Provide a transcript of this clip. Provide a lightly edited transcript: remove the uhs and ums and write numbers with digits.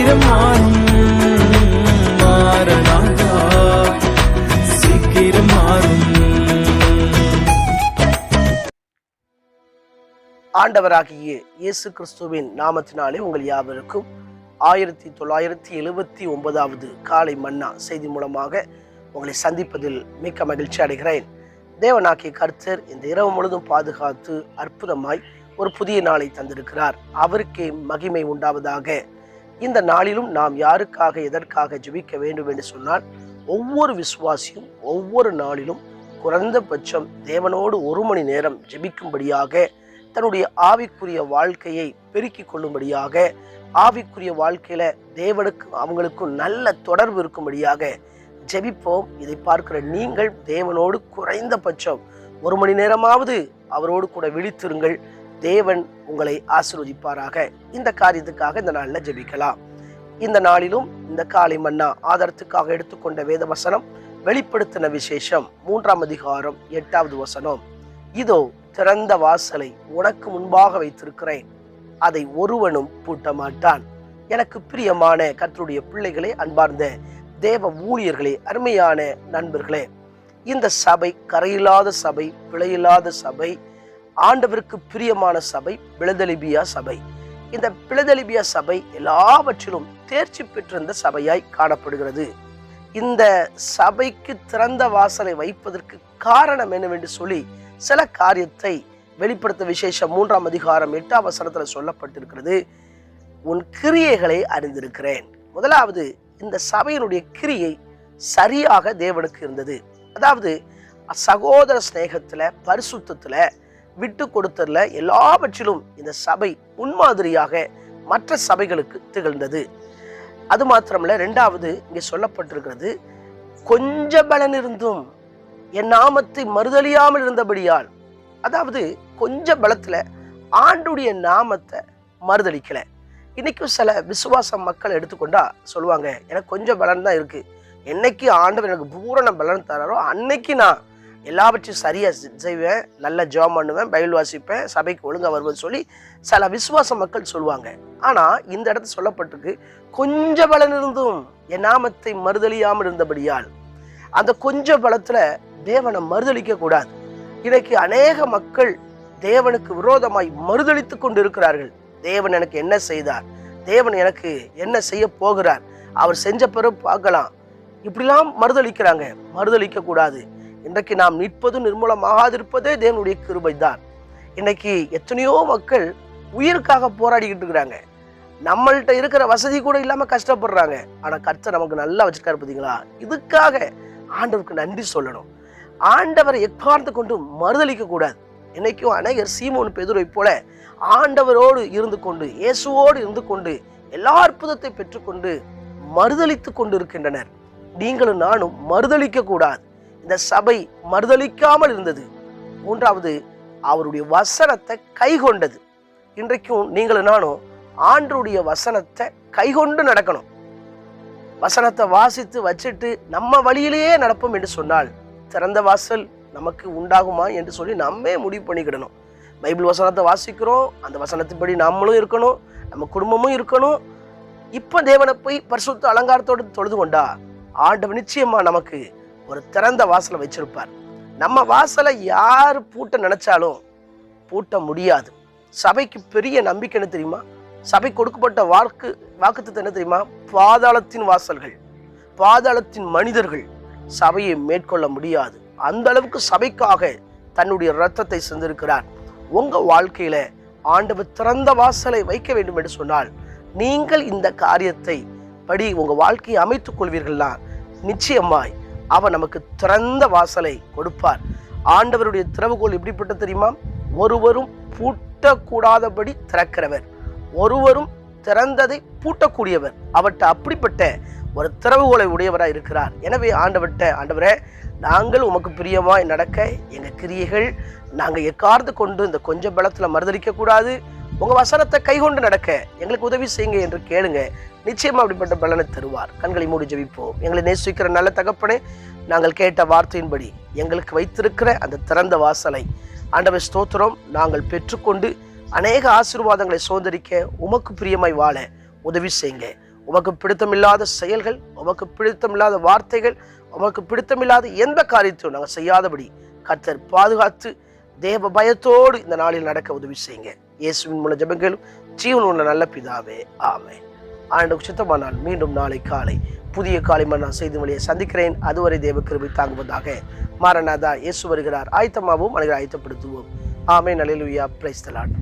சீக்கிரம் மாறும் மாறனாதா, சீக்கிரம் மாறும். ஆண்டவராகிய இயேசு கிறிஸ்துவின் நாமத்தினாலே உங்கள் யாவருக்கும் 1979 காலை மன்னா செய்தி மூலமாக உங்களை சந்திப்பதில் மிக்க மகிழ்ச்சி அடைகிறேன். தேவனாகிய கர்த்தர் இந்த இரவு முழுதும் பாதுகாத்து அற்புதமாய் ஒரு புதிய நாளை தந்திருக்கிறார். அவருக்கே மகிமை உண்டாவதாக. இந்த நாளிலும் நாம் யாருக்காக எதற்காக ஜெபிக்க வேண்டும் என்று சொன்னால், ஒவ்வொரு விசுவாசியும் ஒவ்வொரு நாளிலும் குறைந்தபட்சம் தேவனோடு 1 மணி நேரம் ஜெபிக்கும்படியாக, தன்னுடைய ஆவிக்குரிய வாழ்க்கையை பெருக்கிக் கொள்ளும்படியாக, ஆவிக்குரிய வாழ்க்கையில தேவனுக்கு அவங்களுக்கும் நல்ல தொடர்பு இருக்கும்படியாக ஜெபிப்போம். இதை பார்க்கிற நீங்கள் தேவனோடு குறைந்தபட்சம் 1 மணி நேரமாவது அவரோடு கூட விழித்திருங்கள். தேவன் உங்களை ஆசீர்வதிப்பாராக. இந்த காரியத்துக்காக இந்த நாளில் ஜெபிக்கலாம். இந்த நாளிலும் இந்த காலை மன்னா ஆதாரத்துக்காக எடுத்துக்கொண்ட வேத வசனம் வெளிப்படுத்தின விசேஷம் 3ஆம் அதிகாரம் 8வது வசனம். இதோ திறந்த வாசலை உனக்கு முன்பாக வைத்திருக்கிறேன், அதை ஒருவனும் பூட்ட மாட்டான். எனக்கு பிரியமான கர்த்தருடைய பிள்ளைகளே, அன்பார்ந்த தேவ ஊழியர்களே, அருமையான நண்பர்களே, இந்த சபை கரையில்லாத சபை, பிழையில்லாத சபை, ஆண்டவருக்கு பிரியமான சபை பிலதெல்பியா சபை. இந்த பிலதெல்பியா சபை எல்லாவற்றிலும் தேர்ச்சி பெற்றிருந்த சபையாய் காணப்படுகிறது. இந்த சபைக்கு திறந்த வாசலை வைப்பதற்கு காரணம் என்னவென்று சொல்லி சில காரியத்தை வெளிப்படுத்த விசேஷம் 3ஆம் அதிகாரம் 8ஆம் வசனத்தில் சொல்லப்பட்டிருக்கிறது. உன் கிரியைகளை அறிந்திருக்கிறேன். முதலாவது, இந்த சபையினுடைய கிரியை சரியாக தேவனுக்கு இருந்தது. அதாவது சகோதர ஸ்நேகத்துல, பரிசுத்தத்துல, விட்டு கொடுத்தல, எல்லாவற்றிலும் இந்த சபை முன்மாதிரியாக மற்ற சபைகளுக்கு திகழ்ந்தது. அது மாத்திரமல்ல, 2வது இங்கே சொல்லப்பட்டிருக்கிறது, கொஞ்ச பலன் இருந்தும் என் நாமத்தை மறுதலியாமல் இருந்தபடியால். அதாவது கொஞ்ச பலத்துல ஆண்டுடைய நாமத்தை மறுதலிக்கல. இன்னைக்கும் சில விசுவாச மக்கள் எடுத்துக்கொண்டா சொல்லுவாங்க, எனக்கு கொஞ்சம் பலன் தான் இருக்கு, என்னைக்கு ஆண்டவர் எனக்கு பூரண பலன் தராரோ அன்னைக்கு நான் எல்லாவற்றையும் சரியா செய்வேன், நல்ல ஜெபம் பண்ணுவேன், பைபிள் வாசிப்பேன், சபைக்கு ஒழுங்கா வருவேன்னு சொல்லி சில விசுவாச மக்கள் சொல்லுவாங்க. ஆனா இந்த இடத்துல சொல்லப்பட்டிருக்கு, கொஞ்ச பலன் இருந்தும் என் நாமத்தை மறுதலியாமல் இருந்தபடியால். அந்த கொஞ்ச பலத்துல தேவனை மறுதலிக்க கூடாது. இன்னைக்கு அநேக மக்கள் தேவனுக்கு விரோதமாய் மறுதலித்து கொண்டு இருக்கிறார்கள். தேவன் எனக்கு என்ன செய்தார், தேவன் எனக்கு என்ன செய்ய போகிறார், அவர் செஞ்ச பிறகு பார்க்கலாம், இப்படிலாம் மறுதலிக்கிறாங்க. மறுதலிக்க கூடாது. இன்றைக்கு நாம் நிற்பதும் நிர்மூலமாகாதிருப்பதே தேவனுடைய கிருபை தான். இன்னைக்கு எத்தனையோ மக்கள் உயிருக்காக போராடிக்கிட்டு இருக்கிறாங்க. நம்மள்கிட்ட இருக்கிற வசதி கூட இல்லாம கஷ்டப்படுறாங்க. ஆனா கர்த்தர் நமக்கு நல்லா வச்சிருக்காரு பார்த்தீங்களா? இதுக்காக ஆண்டவருக்கு நன்றி சொல்லணும். ஆண்டவரை எக்காரணத்தை கொண்டு மறுதலிக்க கூடாது. இன்னைக்கும் அநேகர் சீமோன் பேதுருவை போல ஆண்டவரோடு இருந்து கொண்டு, இயேசுவோடு இருந்து கொண்டு, எல்லா அற்புதத்தை பெற்றுக்கொண்டு மறுதலித்து கொண்டு இருக்கின்றனர். நீங்களும் நானும் மறுதலிக்க கூடாது. இந்த சபை மறுதலிக்காமல் இருந்தது. 3வது, அவருடைய வசனத்தை கைகொண்டது. இன்றைக்கும் நீங்களும் நானும் ஆண்டவருடைய வசனத்தை கைகொண்டு நடக்கணும். வசனத்தை வாசித்து வச்சுட்டு நம்ம வழியிலேயே நடப்போம் என்று சொன்னால் திறந்த வாசல் நமக்கு உண்டாகுமா என்று சொல்லி நம்மே முடிவு பண்ணிக்கிடணும். பைபிள் வசனத்தை வாசிக்கிறோம், அந்த வசனத்தின்படி நம்மளும் இருக்கணும், நம்ம குடும்பமும் இருக்கணும். இப்ப தேவனை போய் பரிசுத்த அலங்காரத்தோடு தொழுது கொண்டா ஆண்டவர் நிச்சயமா நமக்கு ஒரு திறந்த வாசலை வச்சிருப்பார். நம்ம வாசலை யார் பூட்ட நினைச்சாலும் பூட்ட முடியாது. சபைக்கு பெரிய நம்பிக்கை என்ன தெரியுமா? சபை கொடுக்கப்பட்ட வாக்குத்தத்தம் என்ன தெரியுமா? பாதாளத்தின் வாசல்கள், பாதாளத்தின் மனிதர்கள் சபையை மேற்கொள்ள முடியாது. அந்த அளவுக்கு சபைக்காக தன்னுடைய இரத்தத்தை சிந்திருக்கிறார். உங்க வாழ்க்கையில ஆண்டவர் திறந்த வாசலை வைக்க வேண்டும் என்று சொன்னால், நீங்கள் இந்த காரியத்தை படி உங்க வாழ்க்கையை அமைத்துக் கொள்வீர்கள்னா நிச்சயமாய் அவர் நமக்கு திறந்த வாசலை கொடுப்பார். ஆண்டவருடைய திறவுகோல் எப்படிப்பட்ட தெரியுமா? ஒருவரும் பூட்டக்கூடாதபடி திறக்கிறவர், ஒருவரும் திறந்ததை பூட்டக்கூடியவர். அவர்கிட்ட அப்படிப்பட்ட ஒரு திறவுகோலை உடையவராக இருக்கிறார். எனவே ஆண்டவரே, நாங்கள் உமக்கு பிரியமாய் நடக்க எங்க கிரியைகள் நாங்கள் எக்கார்ந்து கொண்டு இந்த கொஞ்சம் பலத்துல மறுதலிக்க கூடாது, உங்க வசனத்தை கைகொண்டு நடக்க எங்களுக்கு உதவி செய்யுங்க என்று கேளுங்க. நிச்சயமா அப்படிப்பட்ட பலனை தருவார். கண்களை மூடி ஜெபிப்போம். எங்களை நேசிக்கிற நல்ல தகப்பனே, நாங்கள் கேட்ட வார்த்தையின்படி எங்களுக்கு வைத்திருக்கிற அந்த திறந்த வாசலை ஆண்டவர் ஸ்தோத்திரம் நாங்கள் பெற்றுக்கொண்டு அநேக ஆசீர்வாதங்களை சுதந்திரிக்க உமக்கு பிரியமாய் வாழ உதவி செய்யுங்க. உமக்கு பிடித்தமில்லாத செயல்கள், உமக்கு பிடித்தமில்லாத வார்த்தைகள், உமக்கு பிடித்தமில்லாத எந்த காரியத்தையும் நாங்கள் செய்யாதபடி கர்த்தர் பாதுகாத்து தேவ பயத்தோடு இந்த நாளில் நடக்க உதவி செய்யுங்க. இயேசுவின் மூலம் ஜெபங்களும் ஜீவன் உள்ள நல்ல பிதாவே, ஆமென். ஆண்டவருக்கு சித்தமானால் மீண்டும் நாளை காலை புதிய காலை மன்னா செய்தி வழியை சந்திக்கிறேன். அதுவரை தேவ கிருபை தாங்குவதாக. மாரநாதா, இயேசு வருகிறார். ஆயத்தமாகவும் அனைவரை ஆயத்தப்படுத்துவோம். ஆமென். அல்லேலூயா. Praise the Lord.